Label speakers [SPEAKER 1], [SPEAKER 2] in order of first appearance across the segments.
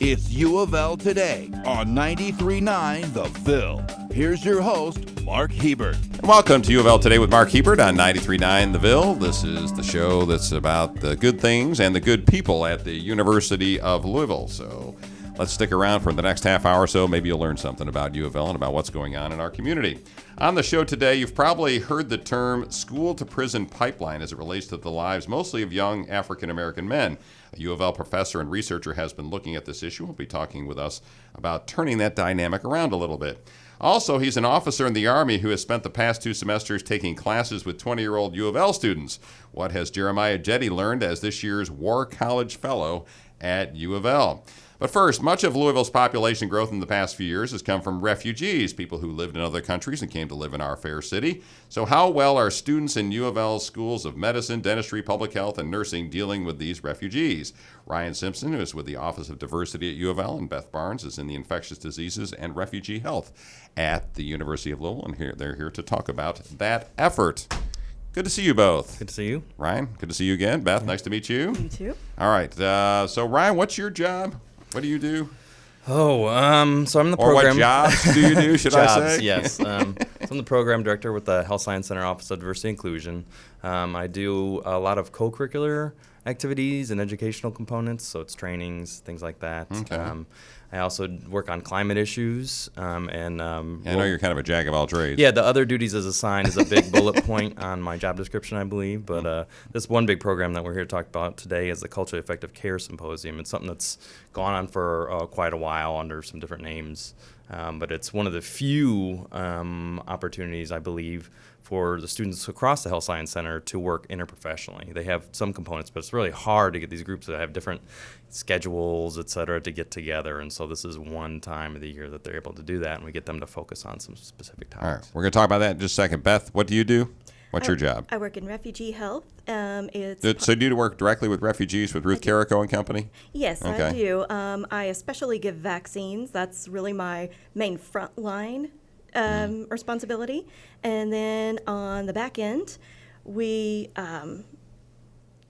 [SPEAKER 1] It's UofL Today on 93.9 The Ville. Here's your host, Mark Hebert.
[SPEAKER 2] Welcome to UofL Today with Mark Hebert on 93.9 The Ville. This is the show that's about the good things and the good people at the University of Louisville. So let's stick around for the next half hour or so. Maybe you'll learn something about UofL and about what's going on in our community. On the show today, you've probably heard the term school-to-prison pipeline as it relates to the lives mostly of young African-American men. A UofL professor and researcher has been looking at this issue. He'll be talking with us about turning that dynamic around a little bit. Also, he's an officer in the Army who has spent the past 2 semesters taking classes with 20-year-old UofL students. What has Jeremiah Jetty learned as this year's War College Fellow at UofL? But first, much of Louisville's population growth in the past few years has come from refugees, people who lived in other countries and came to live in our fair city. So how well are students in UofL's schools of medicine, dentistry, public health, and nursing dealing with these refugees? Ryan Simpson, who is with the Office of Diversity at UofL, and Beth Barnes is in the Infectious Diseases and Refugee Health at the University of Louisville, and they're here to talk about that effort. Good to see you both.
[SPEAKER 3] Good to see you.
[SPEAKER 2] Ryan, good to see you again. Beth, nice to meet you.
[SPEAKER 4] You too.
[SPEAKER 2] All right. So Ryan, what's your job? What do you do?
[SPEAKER 3] So I'm the
[SPEAKER 2] Or
[SPEAKER 3] program.
[SPEAKER 2] what jobs do you do, should I
[SPEAKER 3] Jobs,
[SPEAKER 2] say?
[SPEAKER 3] yes. So I'm the program director with the Health Science Center Office of Diversity and Inclusion. I do a lot of co-curricular activities and educational components, so it's trainings, things like that.
[SPEAKER 2] Okay.
[SPEAKER 3] I also work on climate issues.
[SPEAKER 2] I know you're kind of a jack of all trades.
[SPEAKER 3] Yeah, the other duties as assigned is a big bullet point on my job description, I believe. But this one big program that we're here to talk about today is the Culturally Effective Care Symposium. It's something that's gone on for quite a while under some different names. But it's one of the few opportunities, I believe, for the students across the Health Science Center to work interprofessionally. They have some components, but it's really hard to get these groups that have different schedules, et cetera, to get together. And so this is one time of the year that they're able to do that, and we get them to focus on some specific topics.
[SPEAKER 2] All right. We're going to talk about that in just a second. Beth, what do you do? What's your job?
[SPEAKER 4] I work in refugee health.
[SPEAKER 2] So do you work directly with refugees with Ruth Carrico and Company?
[SPEAKER 4] Yes,
[SPEAKER 2] Okay.
[SPEAKER 4] I do. I especially give vaccines. That's really my main frontline responsibility. And then on the back end, we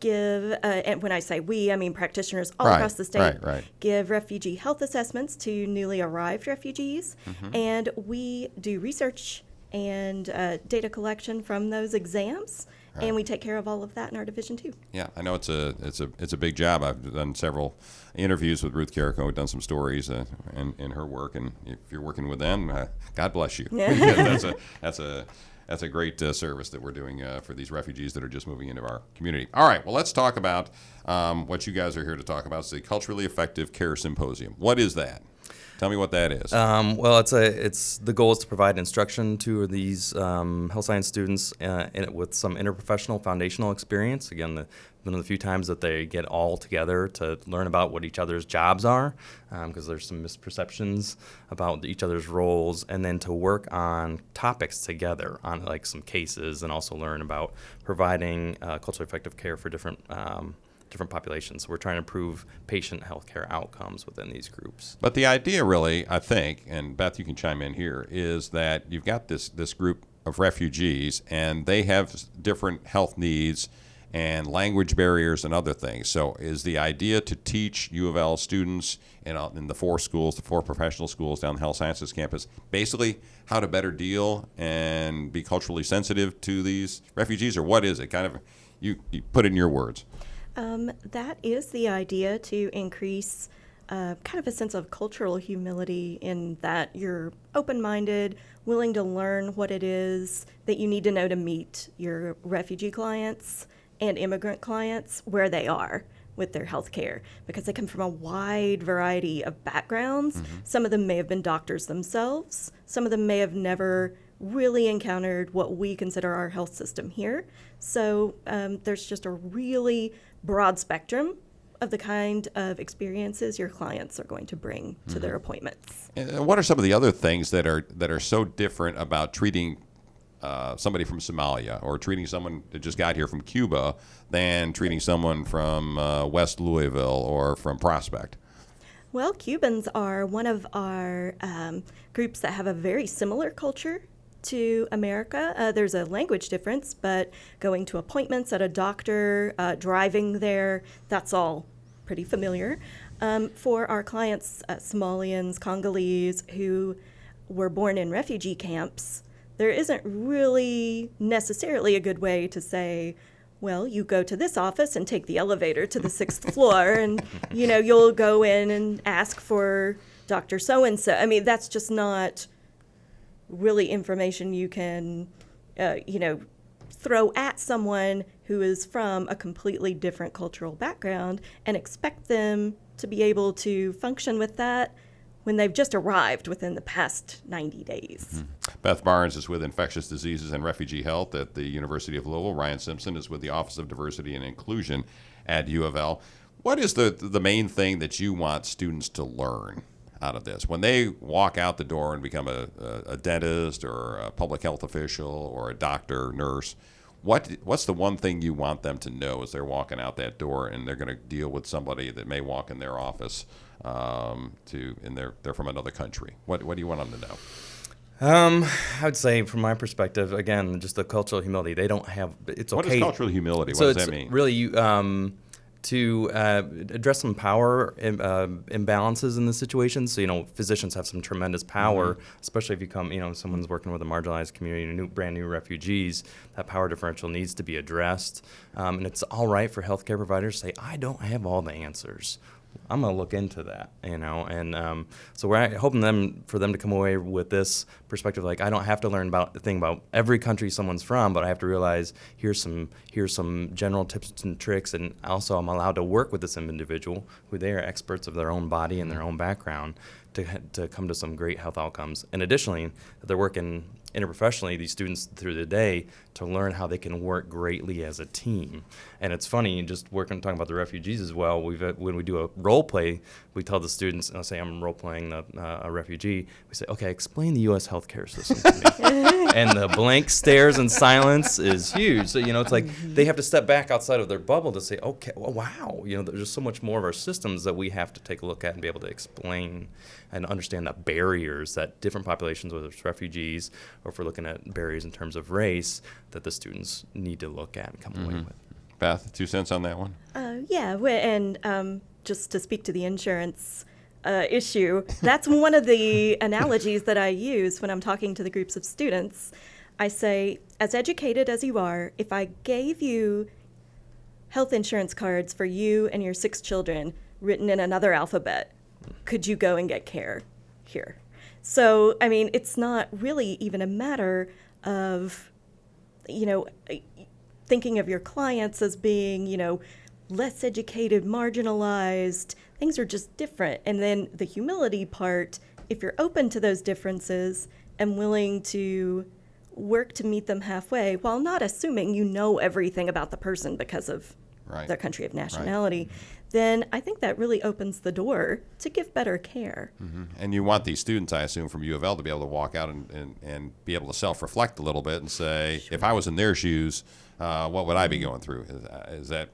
[SPEAKER 4] give, and when I say we, I mean practitioners all across the state, give refugee health assessments to newly arrived refugees. And we do research and data collection from those exams. Right. And we take care of all of that in our division too.
[SPEAKER 2] Yeah, I know it's a big job. I've done several interviews with Ruth Carrico. We've done some stories in her work, and if you're working with them, God bless you. That's a great service that we're doing for these refugees that are just moving into our community. All right, well, let's talk about what you guys are here to talk about. It's the Culturally Effective Care Symposium. What is that? Tell me what that is.
[SPEAKER 3] Well, it's the goal is to provide instruction to these health science students with some interprofessional foundational experience. Again, one of the few times that they get all together to learn about what each other's jobs are, because there's some misperceptions about each other's roles, and then to work on topics together on like some cases, and also learn about providing culturally effective care for different populations. So we're trying to improve patient healthcare outcomes within these groups.
[SPEAKER 2] But the idea really, I think, and Beth, you can chime in here, is that you've got this group of refugees, and they have different health needs and language barriers and other things. So is the idea to teach UofL students in the 4 schools, the 4 professional schools down the Health Sciences campus, basically how to better deal and be culturally sensitive to these refugees, or what is it? Kind of, you put it in your words.
[SPEAKER 4] That is the idea, to increase kind of a sense of cultural humility, in that you're open-minded, willing to learn what it is that you need to know to meet your refugee clients and immigrant clients where they are with their health care, because they come from a wide variety of backgrounds. Some of them may have been doctors themselves. Some of them may have never really encountered what we consider our health system here. So there's just a really broad spectrum of the kind of experiences your clients are going to bring to their appointments.
[SPEAKER 2] And what are some of the other things that are so different about treating somebody from Somalia or treating someone that just got here from Cuba than treating someone from West Louisville or from Prospect?
[SPEAKER 4] Well, Cubans are one of our groups that have a very similar culture to America. There's a language difference, but going to appointments at a doctor, driving there, that's all pretty familiar. For our clients, Somalians, Congolese, who were born in refugee camps, there isn't really necessarily a good way to say, well, you go to this office and take the elevator to the 6th floor, and, you'll go in and ask for Dr. So-and-so. I mean, that's just not really information you can, throw at someone who is from a completely different cultural background and expect them to be able to function with that when they've just arrived within the past 90 days.
[SPEAKER 2] Mm-hmm. Beth Barnes is with Infectious Diseases and Refugee Health at the University of Louisville. Ryan Simpson is with the Office of Diversity and Inclusion at UofL. What is the main thing that you want students to learn out of this? When they walk out the door and become a dentist or a public health official or a doctor, nurse, what's the one thing you want them to know as they're walking out that door and they're going to deal with somebody that may walk in their office and they're from another country? What do you want them to know?
[SPEAKER 3] I would say, from my perspective, again, just the cultural humility. They don't have. It's okay.
[SPEAKER 2] What is cultural humility?
[SPEAKER 3] So
[SPEAKER 2] what does that mean?
[SPEAKER 3] Really, to address some power imbalances in the situation. So, physicians have some tremendous power, especially if you come, someone's working with a marginalized community, brand new refugees. That power differential needs to be addressed, and it's all right for healthcare providers to say, "I don't have all the answers. I'm going to look into that," and so we're hoping for them to come away with this perspective, like, I don't have to learn about every country someone's from, but I have to realize here's some general tips and tricks, and also I'm allowed to work with this individual who they are experts of their own body and their own background to come to some great health outcomes. And additionally, that they're working interprofessionally, these students through the day, to learn how they can work greatly as a team. And it's funny, just talking about the refugees as well, when we do a role play, we tell the students, and I'll say I'm role playing a refugee, we say, okay, explain the U.S. healthcare system to me. And the blank stares and silence is huge. So, it's like they have to step back outside of their bubble to say, okay, well, wow, there's so much more of our systems that we have to take a look at and be able to explain and understand the barriers that different populations, whether it's refugees or if we're looking at barriers in terms of race, that the students need to look at and come away with.
[SPEAKER 2] Beth, 2 cents on that one?
[SPEAKER 4] Yeah, and just to speak to the insurance issue, that's one of the analogies that I use when I'm talking to the groups of students. I say, as educated as you are, if I gave you health insurance cards for you and your 6 children written in another alphabet, could you go and get care here? So, I mean, it's not really even a matter of, thinking of your clients as being, less educated, marginalized. Things are just different. And then the humility part, if you're open to those differences and willing to work to meet them halfway, while not assuming you know everything about the person because of their country of nationality, then I think that really opens the door to give better care.
[SPEAKER 2] Mm-hmm. And you want these students, I assume, from UofL to be able to walk out and be able to self-reflect a little bit and say, if I was in their shoes, what would I be going through? Is that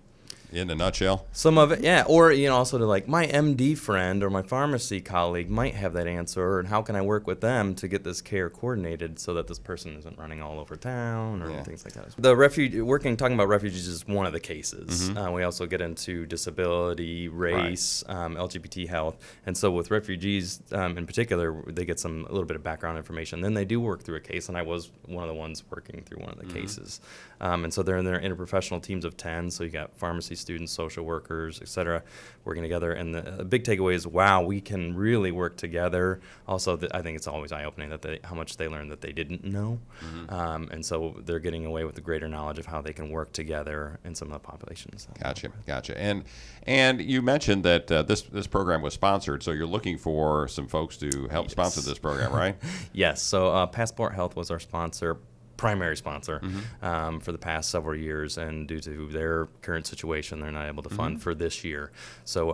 [SPEAKER 2] in a nutshell?
[SPEAKER 3] Some of it, yeah. Or, also to my MD friend or my pharmacy colleague might have that answer, and how can I work with them to get this care coordinated so that this person isn't running all over town or things like that. Talking about refugees is one of the cases. Mm-hmm. We also get into disability, race, LGBT health. And so with refugees in particular, they get a little bit of background information. Then they do work through a case, and I was one of the ones working through one of the cases. And so they're in their interprofessional teams of 10, so you got pharmacy students, social workers, et cetera, working together. And the big takeaway is, wow, we can really work together. Also, I think it's always eye-opening how much they learn that they didn't know. Mm-hmm. And so they're getting away with the greater knowledge of how they can work together in some of the populations.
[SPEAKER 2] Gotcha. And you mentioned that this program was sponsored, so you're looking for some folks to help sponsor this program, right?
[SPEAKER 3] Yes. So Passport Health was our primary sponsor for the past several years, and due to their current situation, they're not able to fund for this year. So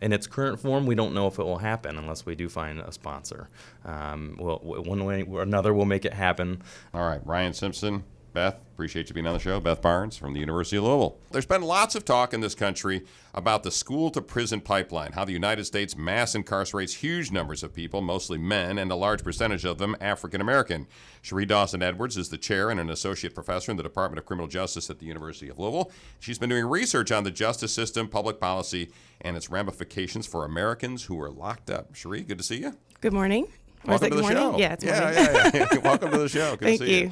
[SPEAKER 3] in its current form, we don't know if it will happen unless we do find a sponsor. One way or another, we'll make it happen.
[SPEAKER 2] All right, Ryan Simpson, Beth, appreciate you being on the show. Beth Barnes from the University of Louisville. There's been lots of talk in this country about the school-to-prison pipeline, how the United States mass incarcerates huge numbers of people, mostly men, and a large percentage of them African-American. Cherie Dawson-Edwards is the chair and an associate professor in the Department of Criminal Justice at the University of Louisville. She's been doing research on the justice system, public policy, and its ramifications for Americans who are locked up. Cherie, good to see you.
[SPEAKER 5] Good morning.
[SPEAKER 2] Welcome to the show.
[SPEAKER 5] Yeah, it's morning.
[SPEAKER 2] Yeah. Welcome to the show. Good
[SPEAKER 5] Thank
[SPEAKER 2] to see
[SPEAKER 5] you.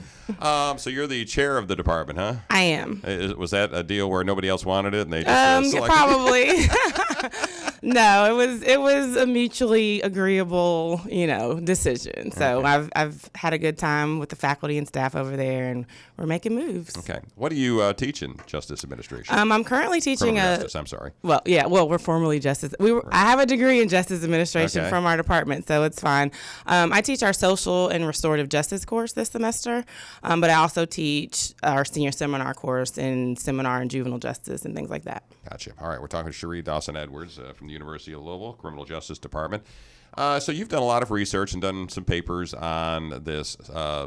[SPEAKER 2] So you're the chair of the department, huh?
[SPEAKER 5] I am.
[SPEAKER 2] Was that a deal where nobody else wanted it and they just selected
[SPEAKER 5] Probably. No, it was a mutually agreeable, decision. So
[SPEAKER 2] Okay.
[SPEAKER 5] I've had a good time with the faculty and staff over there, and we're making moves.
[SPEAKER 2] Okay. What do you teach in Justice Administration?
[SPEAKER 5] I'm currently teaching
[SPEAKER 2] Criminal Justice, I'm sorry.
[SPEAKER 5] We're formally justice. I have a degree in justice administration
[SPEAKER 2] Okay.
[SPEAKER 5] from our department, so it's fine. I teach our social and restorative justice course this semester, but I also teach our senior seminar course in seminar and juvenile justice and things like that.
[SPEAKER 2] Gotcha. All right. We're talking to Cherie Dawson-Edwards from the University of Louisville, Criminal Justice Department. So you've done a lot of research and done some papers on this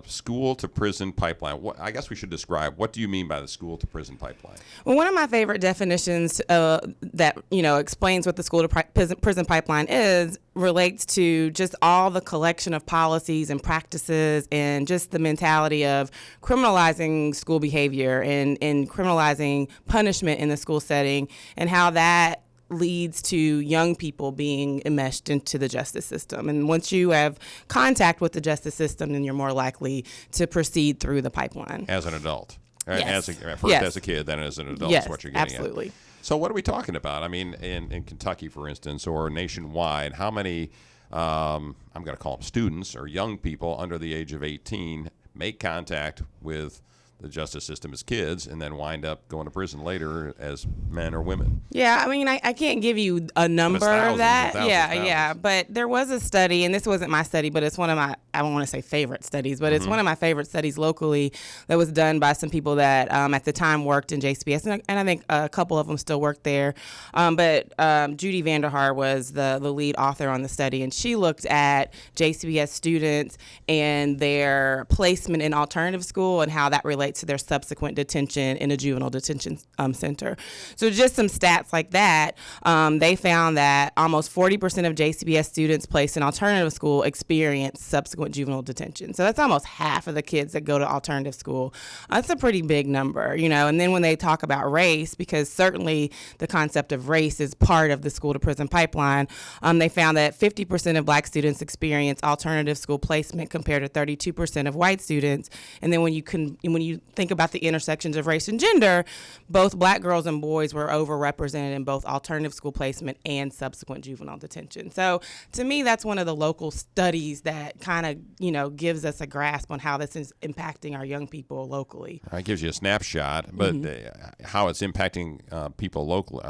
[SPEAKER 2] school-to-prison pipeline. I guess we should describe, what do you mean by the school-to-prison pipeline?
[SPEAKER 5] Well, one of my favorite definitions that explains what the school-to-prison pipeline is relates to just all the collection of policies and practices and just the mentality of criminalizing school behavior and criminalizing punishment in the school setting, and how that leads to young people being enmeshed into the justice system. And once you have contact with the justice system, then you're more likely to proceed through the pipeline.
[SPEAKER 2] As an adult.
[SPEAKER 5] Yes.
[SPEAKER 2] First
[SPEAKER 5] Yes.
[SPEAKER 2] as a kid, then as an adult
[SPEAKER 5] Yes,
[SPEAKER 2] is what you're getting
[SPEAKER 5] absolutely.
[SPEAKER 2] at. So what are we talking about? I mean, in Kentucky, for instance, or nationwide, how many, I'm going to call them students or young people under the age of 18 make contact with the justice system as kids and then wind up going to prison later as men or women?
[SPEAKER 5] Yeah, I mean, I can't give you a number
[SPEAKER 2] thousands
[SPEAKER 5] of that.
[SPEAKER 2] and thousands.
[SPEAKER 5] Yeah. But there was a study, and this wasn't my study, but it's one of my, I don't want to say favorite studies, but it's one of my favorite studies locally that was done by some people that at the time worked in JCPS, and I think a couple of them still work there. But Judy Vanderhaar was the lead author on the study, and she looked at JCPS students and their placement in alternative school and how that relates to their subsequent detention in a juvenile detention center. So just some stats like that, they found that almost 40% of JCPS students placed in alternative school experience subsequent juvenile detention. So that's almost half of the kids that go to alternative school. That's a pretty big number, And then when they talk about race, because certainly the concept of race is part of the school to prison pipeline, they found that 50% of black students experience alternative school placement compared to 32% of white students. And then when you think about the intersections of race and gender, both black girls and boys were overrepresented in both alternative school placement and subsequent juvenile detention. So to me, that's one of the local studies that kind of, gives us a grasp on how this is impacting our young people locally.
[SPEAKER 2] It gives you a snapshot, but how it's impacting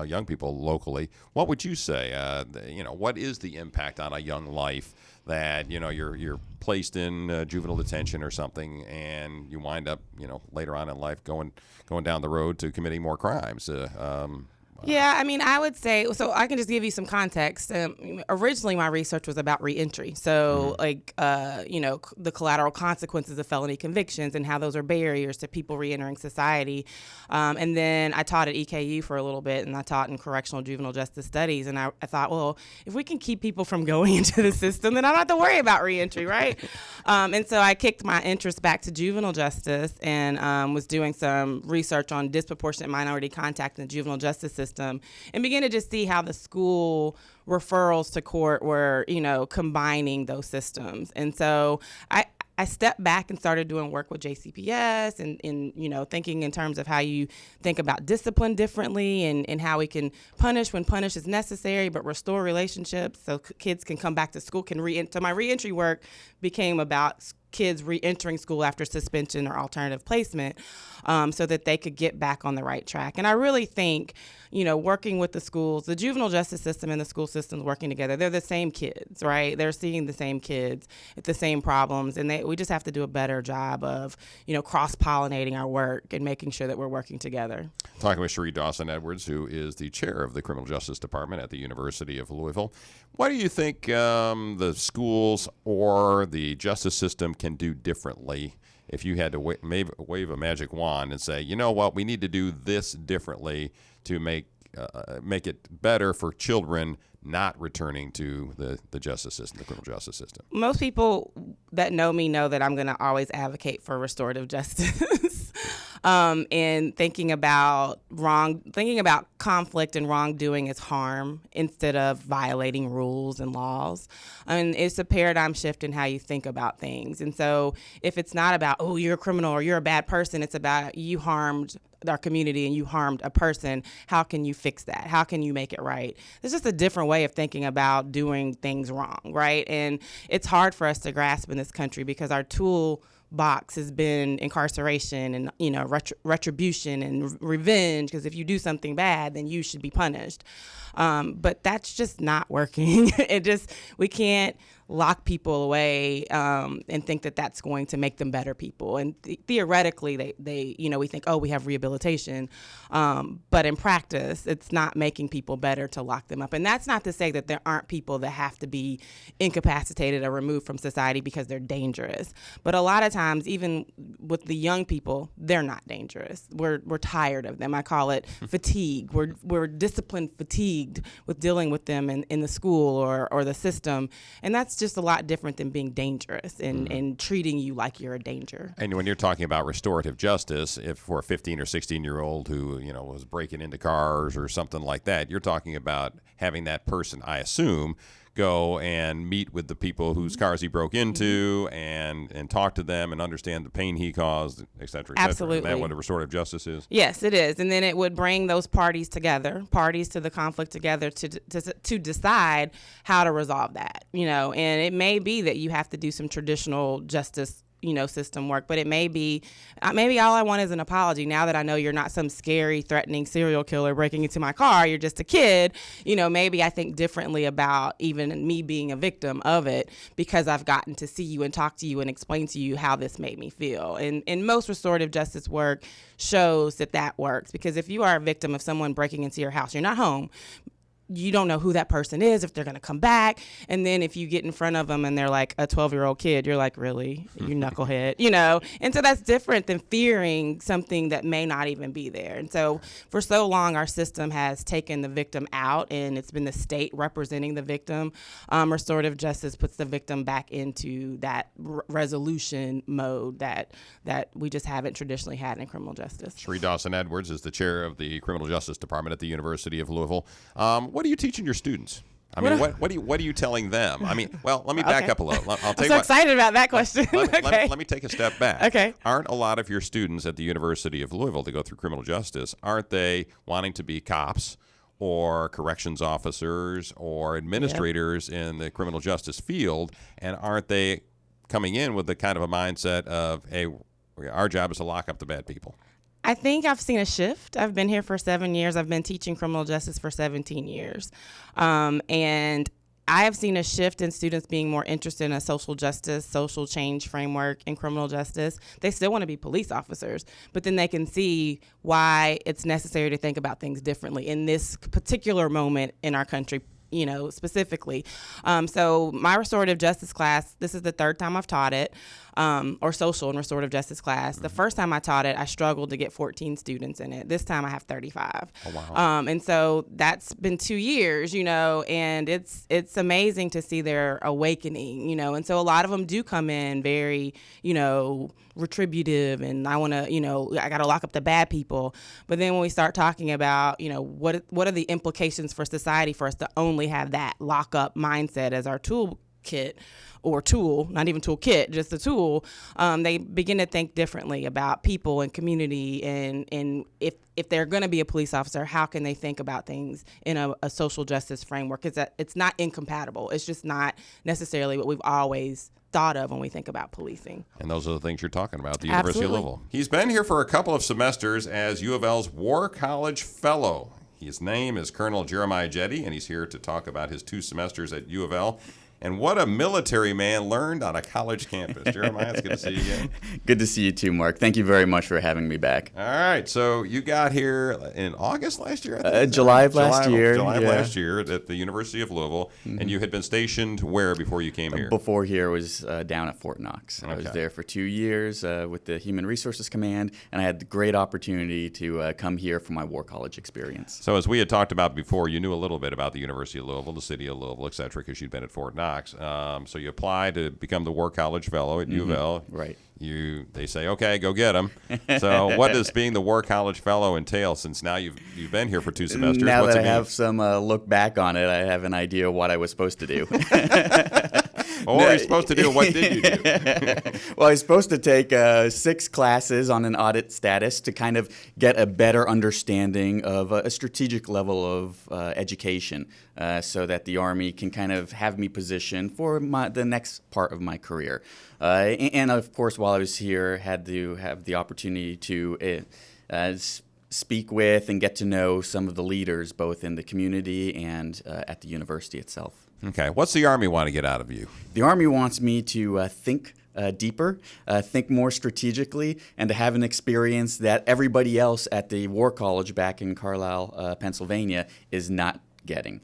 [SPEAKER 2] young people locally. What would you say? What is the impact on a young life that you're placed in juvenile detention or something, and you wind up later on in life going down the road to committing more crimes? Yeah,
[SPEAKER 5] I mean, I would say, so I can just give you some context. Originally, my research was about reentry. So, the collateral consequences of felony convictions and how those are barriers to people reentering society. And then I taught at EKU for a little bit, and I taught in correctional juvenile justice studies. And I thought, well, if we can keep people from going into the system, then I don't have to worry about reentry, right? And so I kicked my interest back to juvenile justice and was doing some research on disproportionate minority contact in the juvenile justice system. And begin to just see how the school referrals to court were, combining those systems. And so I stepped back and started doing work with JCPS and thinking in terms of how you think about discipline differently and how we can punish when punish is necessary, but restore relationships so kids can come back to school, So my reentry work became about kids re-entering school after suspension or alternative placement so that they could get back on the right track. And I really think, working with the schools, the juvenile justice system and the school systems working together, they're the same kids, right? They're seeing the same kids with the same problems. And we just have to do a better job of, cross-pollinating our work and making sure that we're working together.
[SPEAKER 2] Talking with Cherie Dawson-Edwards, who is the chair of the Criminal Justice Department at the University of Louisville. What do you think the schools or the justice system can do differently if you had to wave a magic wand and say, you know what, we need to do this differently to make it better for children not returning to the justice system, the criminal justice system?
[SPEAKER 5] Most people that know me know that I'm going to always advocate for restorative justice. And thinking about conflict and wrongdoing as harm instead of violating rules and laws. And it's a paradigm shift in how you think about things. And so if it's not about, oh, you're a criminal or you're a bad person, it's about you harmed our community and you harmed a person. How can you fix that? How can you make it right? There's just a different way of thinking about doing things wrong, right? And it's hard for us to grasp in this country because our tool box has been incarceration and, you know, retribution and revenge, because if you do something bad, then you should be punished. But that's just not working. We can't lock people away and think that that's going to make them better people. And theoretically, they we think, oh, we have rehabilitation. But in practice, it's not making people better to lock them up. And that's not to say that there aren't people that have to be incapacitated or removed from society because they're dangerous. But a lot of times, even with the young people, they're not dangerous. We're tired of them. I call it fatigue. We're discipline fatigued with dealing with them in the school or the system. And that's just a lot different than being dangerous and treating you like you're a danger.
[SPEAKER 2] And when you're talking about restorative justice, if for a 15 or 16-year-old who, was breaking into cars or something like that, you're talking about having that person, I assume, go and meet with the people whose cars he broke into and talk to them and understand the pain he caused, et cetera, et
[SPEAKER 5] Absolutely.
[SPEAKER 2] cetera. Isn't that what a restorative justice is?
[SPEAKER 5] Yes, it is. And then it would bring those parties to the conflict together to decide how to resolve that, and it may be that you have to do some traditional justice system work, but it may be maybe all I want is an apology. Now that I know you're not some scary, threatening serial killer breaking into my car, you're just a kid, maybe I think differently about even me being a victim of it because I've gotten to see you and talk to you and explain to you how this made me feel. And most restorative justice work shows that works, because if you are a victim of someone breaking into your house, you're not home. You don't know who that person is, if they're going to come back. And then if you get in front of them and they're like a 12-year-old kid, you're like, really? You knucklehead, And so that's different than fearing something that may not even be there. And so for so long, our system has taken the victim out, and it's been the state representing the victim. Restorative justice puts the victim back into that resolution mode that we just haven't traditionally had in criminal justice.
[SPEAKER 2] Cherie Dawson-Edwards is the chair of the Criminal Justice Department at the University of Louisville. What are you teaching your students? I mean, what are you telling them? I mean, well, let me back up a little. I'll tell
[SPEAKER 5] I'm so excited about that question.
[SPEAKER 2] Let me take a step back.
[SPEAKER 5] Okay.
[SPEAKER 2] Aren't a lot of your students at the University of Louisville to go through criminal justice, aren't they wanting to be cops or corrections officers or administrators in the criminal justice field? And aren't they coming in with the kind of a mindset of, hey, our job is to lock up the bad people?
[SPEAKER 5] I think I've seen a shift. I've been here for 7 years. I've been teaching criminal justice for 17 years. And I have seen a shift in students being more interested in a social justice, social change framework in criminal justice. They still want to be police officers, but then they can see why it's necessary to think about things differently in this particular moment in our country, specifically. So my restorative justice class, this is the third time I've taught it, or social and restorative justice class. The first time I taught it, I struggled to get 14 students in it. This time I have 35.
[SPEAKER 2] Oh, wow.
[SPEAKER 5] And so that's been 2 years, and it's amazing to see their awakening, and so a lot of them do come in very, retributive, and I want to, I got to lock up the bad people. But then when we start talking about, what are the implications for society for us to only have that lock up mindset as our toolkit, or tool, not even toolkit, just a tool, they begin to think differently about people and community, and if they're going to be a police officer, how can they think about things in a social justice framework? It's not incompatible. It's just not necessarily what we've always thought of when we think about policing.
[SPEAKER 2] And those are the things you're talking about at the
[SPEAKER 5] Absolutely.
[SPEAKER 2] University of Louisville. He's been here for a couple of semesters as UofL's War College Fellow. His name is Colonel Jeremiah Jetty, and he's here to talk about his 2 semesters at UofL. And what a military man learned on a college campus. Jeremiah, it's good to see you again.
[SPEAKER 6] Good to see you too, Mark. Thank you very much for having me back.
[SPEAKER 2] All right, so you got here in August last year, I think?
[SPEAKER 6] July of last year.
[SPEAKER 2] July of last year at the University of Louisville. And you had been stationed where before you came here?
[SPEAKER 6] Before here was down at Fort Knox. I was
[SPEAKER 2] Okay.
[SPEAKER 6] there for 2 years with the Human Resources Command, and I had the great opportunity to come here for my War College experience.
[SPEAKER 2] So as we had talked about before, you knew a little bit about the University of Louisville, the city of Louisville, et cetera, because you'd been at Fort Knox. So you applied to become the War College Fellow at UofL.
[SPEAKER 6] Right.
[SPEAKER 2] They say, okay, go get them. So what does being the War College Fellow entail since now you've been here for 2 semesters?
[SPEAKER 6] Now
[SPEAKER 2] What's
[SPEAKER 6] that
[SPEAKER 2] it
[SPEAKER 6] I
[SPEAKER 2] mean?
[SPEAKER 6] have some look back on it, I have an idea of what I was supposed to do.
[SPEAKER 2] What were you supposed to do and what did you do?
[SPEAKER 6] Well, I was supposed to take 6 classes on an audit status to kind of get a better understanding of a strategic level of education so that the Army can kind of have me positioned for the next part of my career. And of course, while I was here, had to have the opportunity to speak with and get to know some of the leaders, both in the community and at the university itself.
[SPEAKER 2] Okay, what's the Army want to get out of you?
[SPEAKER 6] The Army wants me to think deeper, think more strategically, and to have an experience that everybody else at the War College back in Carlisle, Pennsylvania, is not getting.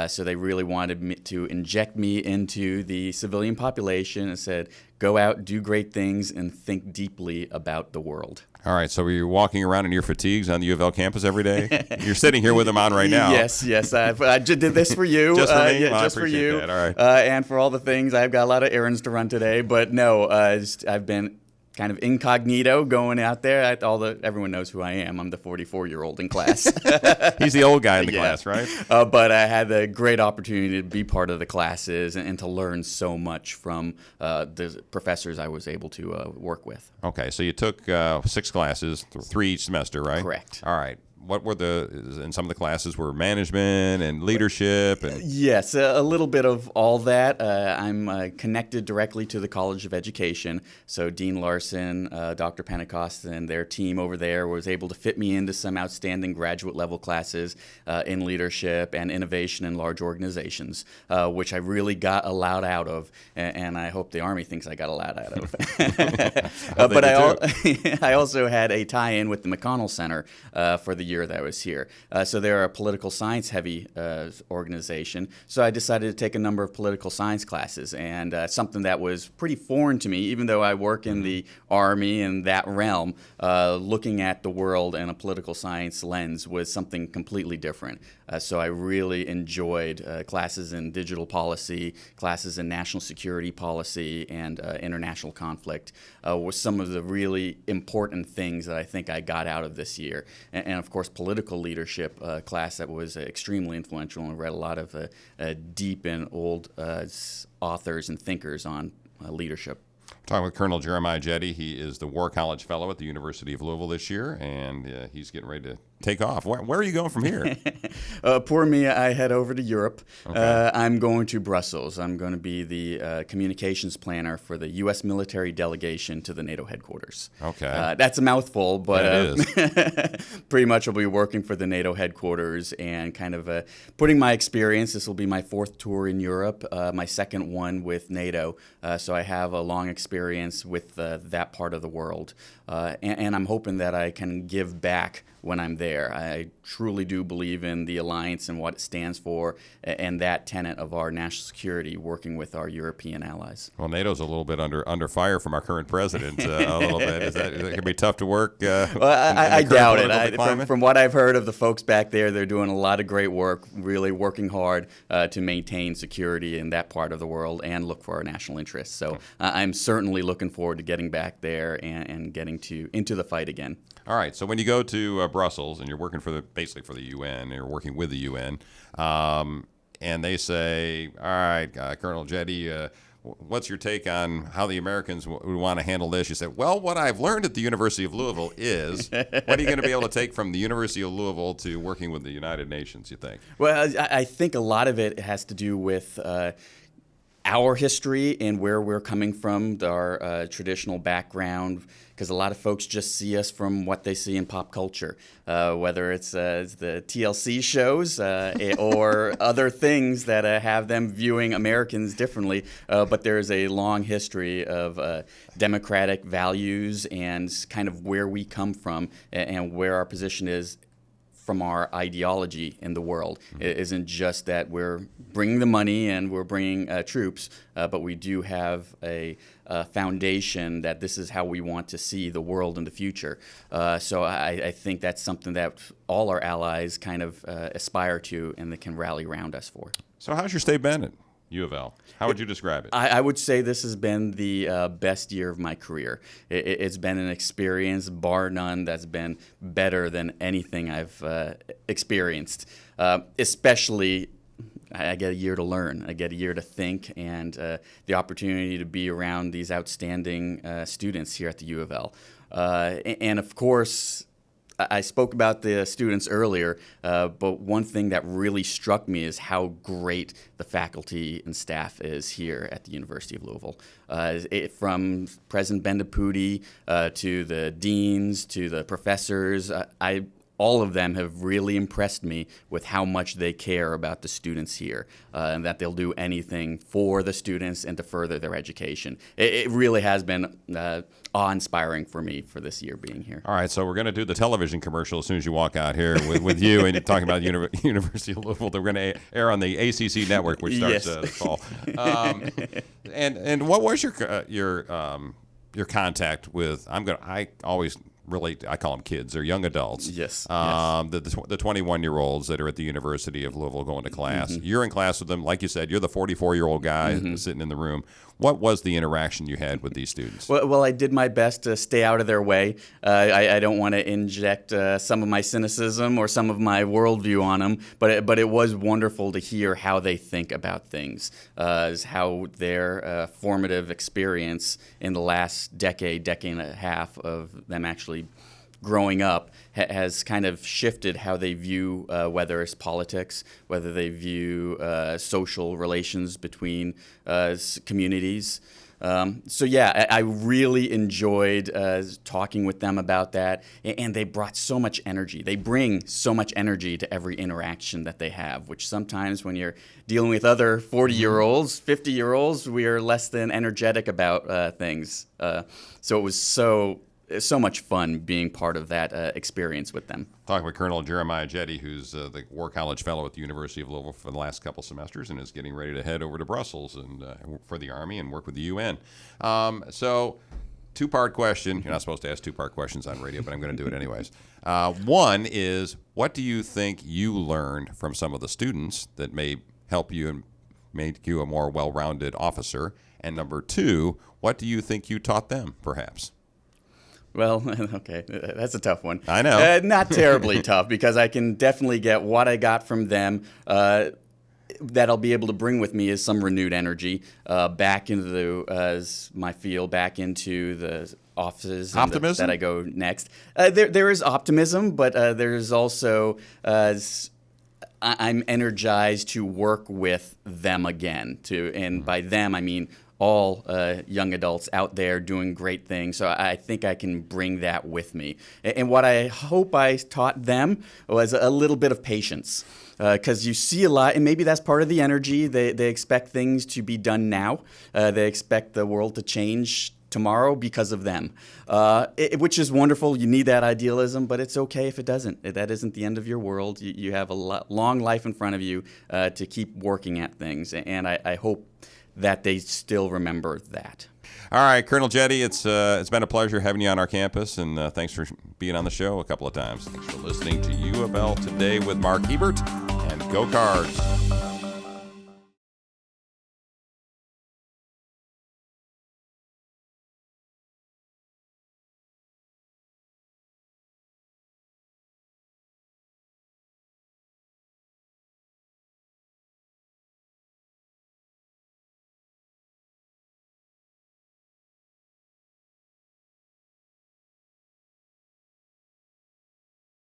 [SPEAKER 6] So they really wanted me to inject me into the civilian population and said, go out, do great things, and think deeply about the world.
[SPEAKER 2] All right, so you're walking around in your fatigues on the UofL campus every day? You're sitting here with them on right now.
[SPEAKER 6] Yes. I did this for you.
[SPEAKER 2] Just for me?
[SPEAKER 6] Yeah,
[SPEAKER 2] Well, I
[SPEAKER 6] just for
[SPEAKER 2] appreciate
[SPEAKER 6] you.
[SPEAKER 2] that. All right.
[SPEAKER 6] And for all the things. I've got a lot of errands to run today, but no, I've been kind of incognito going out there. Everyone knows who I am. I'm the 44-year-old in class.
[SPEAKER 2] He's the old guy in the
[SPEAKER 6] Yeah.
[SPEAKER 2] class, right?
[SPEAKER 6] But I had the great opportunity to be part of the classes and to learn so much from the professors I was able to work with.
[SPEAKER 2] Okay, so you took 6 classes, 3 each semester, right?
[SPEAKER 6] Correct.
[SPEAKER 2] All right. What were and some of the classes were management and leadership and
[SPEAKER 6] Yes, a little bit of all that. I'm connected directly to the College of Education. So Dean Larson, Dr. Pentecost, and their team over there was able to fit me into some outstanding graduate level classes in leadership and innovation in large organizations, which I really got a lot out of, and I hope the Army thinks I got a lot out of. But I also had a tie-in with the McConnell Center for the year that I was here. So they're a political science heavy organization. So I decided to take a number of political science classes, and something that was pretty foreign to me, even though I work in the Army and that realm, looking at the world in a political science lens was something completely different. So I really enjoyed classes in digital policy, classes in national security policy, and international conflict were some of the really important things that I think I got out of this year. And of course, political leadership class that was extremely influential, and read a lot of deep and old authors and thinkers on leadership.
[SPEAKER 2] talking with Colonel Jeremiah Jetty. He is the War College Fellow at the University of Louisville this year, and he's getting ready to take off. Where are you going from here?
[SPEAKER 6] Poor me, I head over to Europe.
[SPEAKER 2] Okay.
[SPEAKER 6] I'm going to Brussels. I'm going to be the communications planner for the U.S. military delegation to the NATO headquarters.
[SPEAKER 2] Okay.
[SPEAKER 6] That's a mouthful, but
[SPEAKER 2] That
[SPEAKER 6] pretty much I'll be working for the NATO headquarters and kind of putting my experience. This will be my 4th tour in Europe, my 2nd one with NATO. So I have a long experience with that part of the world. And I'm hoping that I can give back when I'm there. I truly do believe in the alliance and what it stands for, and that tenet of our national security, working with our European allies.
[SPEAKER 2] Well, NATO's a little bit under fire from our current president. A little bit. Is that going to be tough to work?
[SPEAKER 6] Well, I doubt it. From what I've heard of the folks back there, they're doing a lot of great work, really working hard to maintain security in that part of the world and look for our national interests. So I'm certainly looking forward to getting back there and getting into the fight again.
[SPEAKER 2] All right. So when you go to Brussels and you're working basically for the UN, you're working with the UN, and they say, "All right, Colonel Jetty, what's your take on how the Americans would want to handle this?" You say, "Well, what I've learned at the University of Louisville is," what are you going to be able to take from the University of Louisville to working with the United Nations, you think?
[SPEAKER 6] Well, I think a lot of it has to do with our history and where we're coming from, our traditional background, because a lot of folks just see us from what they see in pop culture, whether it's the TLC shows or other things that have them viewing Americans differently. But there's a long history of democratic values and kind of where we come from and where our position is from our ideology in the world. It isn't just that we're bringing the money and we're bringing troops, but we do have a foundation that this is how we want to see the world in the future. So I think that's something that all our allies kind of aspire to and that can rally around us for.
[SPEAKER 2] So how's your stay been at U of L? How would you describe it?
[SPEAKER 6] I would say this has been the best year of my career. It's been an experience, bar none, that's been better than anything I've experienced. Especially, I get a year to learn. I get a year to think, and the opportunity to be around these outstanding students here at the U of L. And of course, I spoke about the students earlier, but one thing that really struck me is how great the faculty and staff is here at the University of Louisville. From President Bendapudi to the deans to the professors, all of them have really impressed me with how much they care about the students here and that they'll do anything for the students and to further their education. It really has been awe-inspiring for me for this year being here.
[SPEAKER 2] All right, so we're going to do the television commercial as soon as you walk out here with you and you're talking about the University of Louisville. They're going to air on the ACC network, which starts this fall. And what was your contact with? I always relate. I call them kids. They're young adults.
[SPEAKER 6] Yes.
[SPEAKER 2] The 21-year-olds that are at the University of Louisville going to class. Mm-hmm. You're in class with them. Like you said, you're the 44-year-old guy sitting in the room. What was the interaction you had with these students?
[SPEAKER 6] Well, I did my best to stay out of their way. I don't want to inject some of my cynicism or some of my worldview on them, but it was wonderful to hear how they think about things, how their formative experience in the last decade and a half of them actually growing up has kind of shifted how they view whether it's politics, whether they view social relations between communities. So yeah, I really enjoyed talking with them about that, and they brought so much energy. They bring so much energy to every interaction that they have, which sometimes when you're dealing with other 40-year-olds, 50-year-olds, we are less than energetic about things. So it was so much fun being part of that experience with them.
[SPEAKER 2] Talking with Colonel Jeremiah Jetty, who's the War College Fellow at the University of Louisville for the last couple semesters and is getting ready to head over to Brussels and for the Army and work with the UN. So, two-part question. You're not supposed to ask two-part questions on radio, but I'm going to do it anyways. One is, what do you think you learned from some of the students that may help you and make you a more well-rounded officer? And number two, what do you think you taught them, perhaps?
[SPEAKER 6] Well, okay, that's a tough one.
[SPEAKER 2] I know.
[SPEAKER 6] Not terribly tough, because I can definitely get what I got from them that I'll be able to bring with me is some renewed energy back into my field, back into the offices
[SPEAKER 2] Optimism?
[SPEAKER 6] that I go next. There is optimism, but there's also I'm energized to work with them again. And by them, I mean all young adults out there doing great things. So I think I can bring that with me. And what I hope I taught them was a little bit of patience. Because you see a lot, and maybe that's part of the energy. They expect things to be done now. They expect the world to change tomorrow because of them, which is wonderful. You need that idealism, but it's okay if it doesn't. That isn't the end of your world. You have a long life in front of you to keep working at things, and I hope that they still remember that.
[SPEAKER 2] All right, Colonel Jetty, it's been a pleasure having you on our campus, and thanks for being on the show a couple of times. Thanks for listening to UofL Today with Mark Hebert, and go Cards.